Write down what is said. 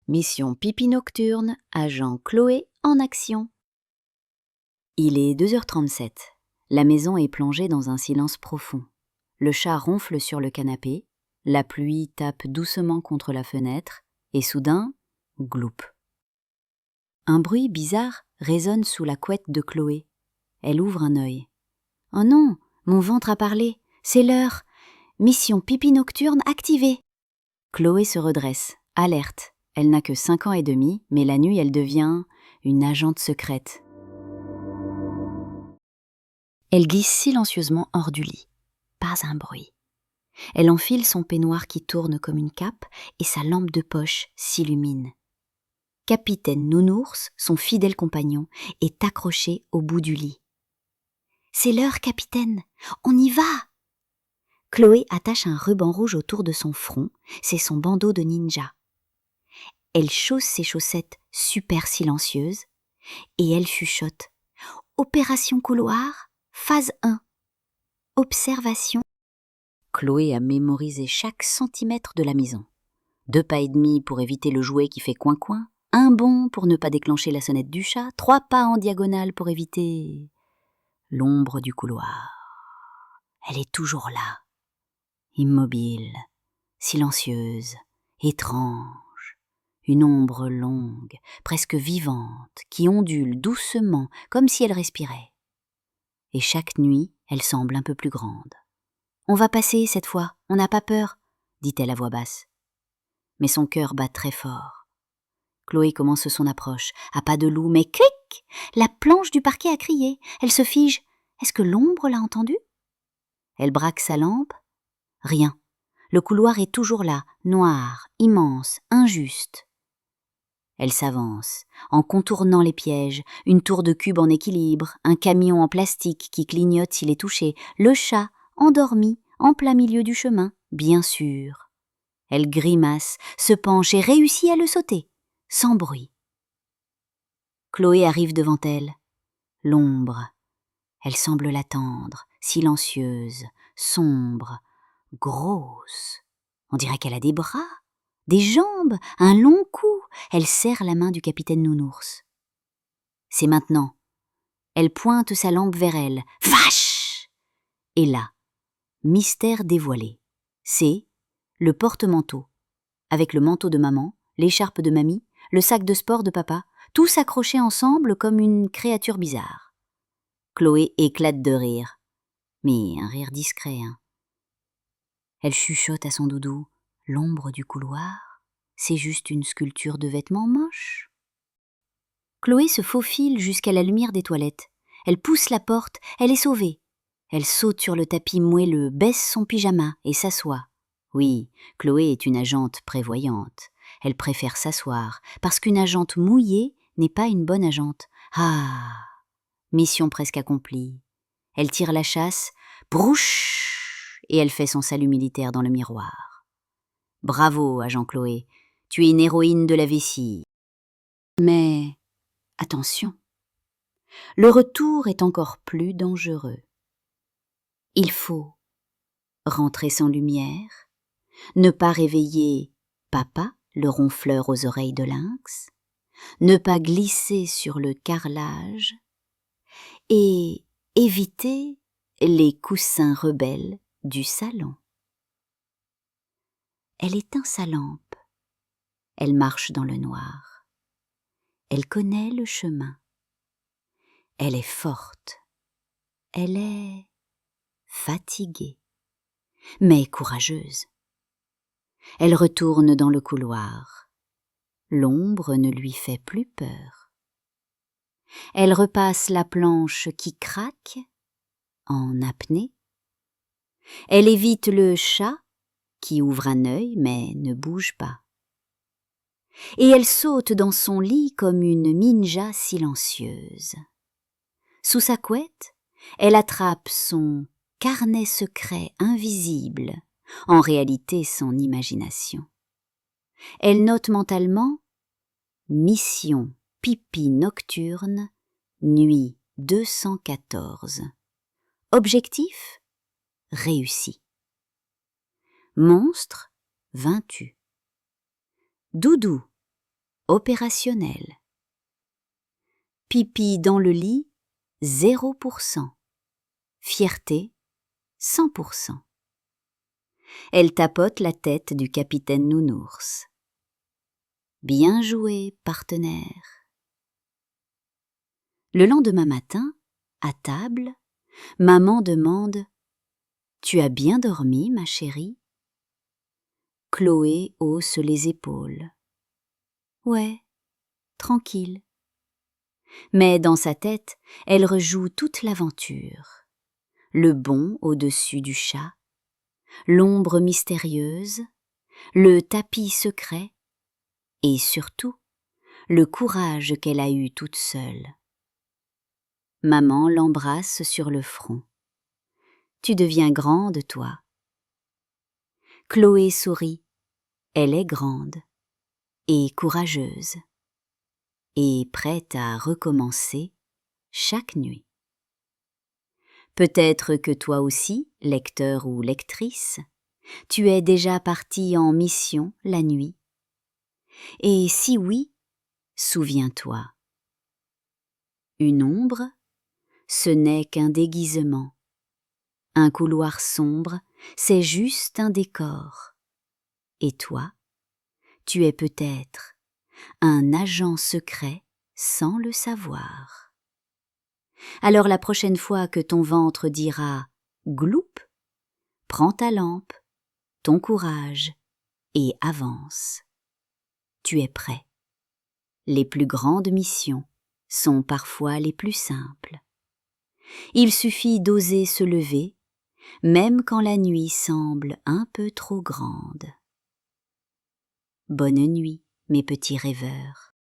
Mission pipi nocturne, agent Chloé en action. Il est 2h37. La maison est plongée dans un silence profond. Le chat ronfle sur le canapé, la pluie tape doucement contre la fenêtre, et soudain, gloup. Un bruit bizarre résonne sous la couette de Chloé. Elle ouvre un œil. « Oh non, mon ventre a parlé, c'est l'heure. Mission pipi nocturne activée. » Chloé se redresse, alerte. Elle n'a que 5 ans et demi, mais la nuit, elle devient une agente secrète. Elle glisse silencieusement hors du lit. Pas un bruit. Elle enfile son peignoir qui tourne comme une cape et sa lampe de poche s'illumine. Capitaine Nounours, son fidèle compagnon, est accroché au bout du lit. « C'est l'heure, capitaine, on y va !» Chloé attache un ruban rouge autour de son front, c'est son bandeau de ninja. Elle chausse ses chaussettes super silencieuses et elle chuchote « Opération couloir, phase 1. Observation. » Chloé a mémorisé chaque centimètre de la maison. 2 pas et demi pour éviter le jouet qui fait coin-coin, 1 bond pour ne pas déclencher la sonnette du chat, 3 pas en diagonale pour éviter l'ombre du couloir. Elle est toujours là, immobile, silencieuse, étrange. Une ombre longue, presque vivante, qui ondule doucement, comme si elle respirait. Et chaque nuit, elle semble un peu plus grande. « On va passer cette fois, on n'a pas peur », dit-elle à voix basse. Mais son cœur bat très fort. Chloé commence son approche, à pas de loup, mais cric ! La planche du parquet a crié. Elle se fige. Est-ce que l'ombre l'a entendue ? Elle braque sa lampe. Rien. Le couloir est toujours là, noir, immense, injuste. Elle s'avance, en contournant les pièges, une tour de cube en équilibre, un camion en plastique qui clignote s'il est touché, le chat, endormi, en plein milieu du chemin, bien sûr. Elle grimace, se penche et réussit à le sauter, sans bruit. Chloé arrive devant elle. L'ombre. Elle semble l'attendre, silencieuse, sombre, grosse. On dirait qu'elle a des bras. Des jambes, un long cou. Elle serre la main du capitaine Nounours. C'est maintenant. Elle pointe sa lampe vers elle. Vache ! Et là, mystère dévoilé. C'est le porte-manteau. Avec le manteau de maman, l'écharpe de mamie, le sac de sport de papa, tous accrochés ensemble comme une créature bizarre. Chloé éclate de rire. Mais un rire discret, hein. Elle chuchote à son doudou. L'ombre du couloir, c'est juste une sculpture de vêtements moches. Chloé se faufile jusqu'à la lumière des toilettes. Elle pousse la porte, elle est sauvée. Elle saute sur le tapis moelleux, baisse son pyjama et s'assoit. Oui, Chloé est une agente prévoyante. Elle préfère s'asseoir, parce qu'une agente mouillée n'est pas une bonne agente. Ah, mission presque accomplie. Elle tire la chasse, brouche, et elle fait son salut militaire dans le miroir. Bravo, agent Chloé, tu es une héroïne de la vessie. Mais attention, le retour est encore plus dangereux. Il faut rentrer sans lumière, ne pas réveiller papa, le ronfleur aux oreilles de lynx, ne pas glisser sur le carrelage et éviter les coussins rebelles du salon. Elle éteint sa lampe. Elle marche dans le noir. Elle connaît le chemin. Elle est forte. Elle est fatiguée, mais courageuse. Elle retourne dans le couloir. L'ombre ne lui fait plus peur. Elle repasse la planche qui craque en apnée. Elle évite le chat qui ouvre un œil mais ne bouge pas. Et elle saute dans son lit comme une ninja silencieuse. Sous sa couette, elle attrape son carnet secret invisible, en réalité son imagination. Elle note mentalement « Mission pipi nocturne, nuit 214 ». Objectif réussi. Monstre vaincu. Doudou opérationnel. Pipi dans le lit, 0%. Fierté, 100%. Elle tapote la tête du capitaine Nounours. Bien joué, partenaire. Le lendemain matin, à table, maman demande « Tu as bien dormi, ma chérie ?» Chloé hausse les épaules. « Ouais, tranquille. » Mais dans sa tête, elle rejoue toute l'aventure. Le bond au-dessus du chat, l'ombre mystérieuse, le tapis secret et surtout le courage qu'elle a eu toute seule. Maman l'embrasse sur le front. « Tu deviens grande, toi. » Chloé sourit. Elle est grande et courageuse et prête à recommencer chaque nuit. Peut-être que toi aussi, lecteur ou lectrice, tu es déjà parti en mission la nuit. Et si oui, souviens-toi. Une ombre, ce n'est qu'un déguisement. Un couloir sombre, c'est juste un décor. Et toi, tu es peut-être un agent secret sans le savoir. Alors la prochaine fois que ton ventre dira « gloup », prends ta lampe, ton courage et avance. Tu es prêt. Les plus grandes missions sont parfois les plus simples. Il suffit d'oser se lever, même quand la nuit semble un peu trop grande. Bonne nuit, mes petits rêveurs.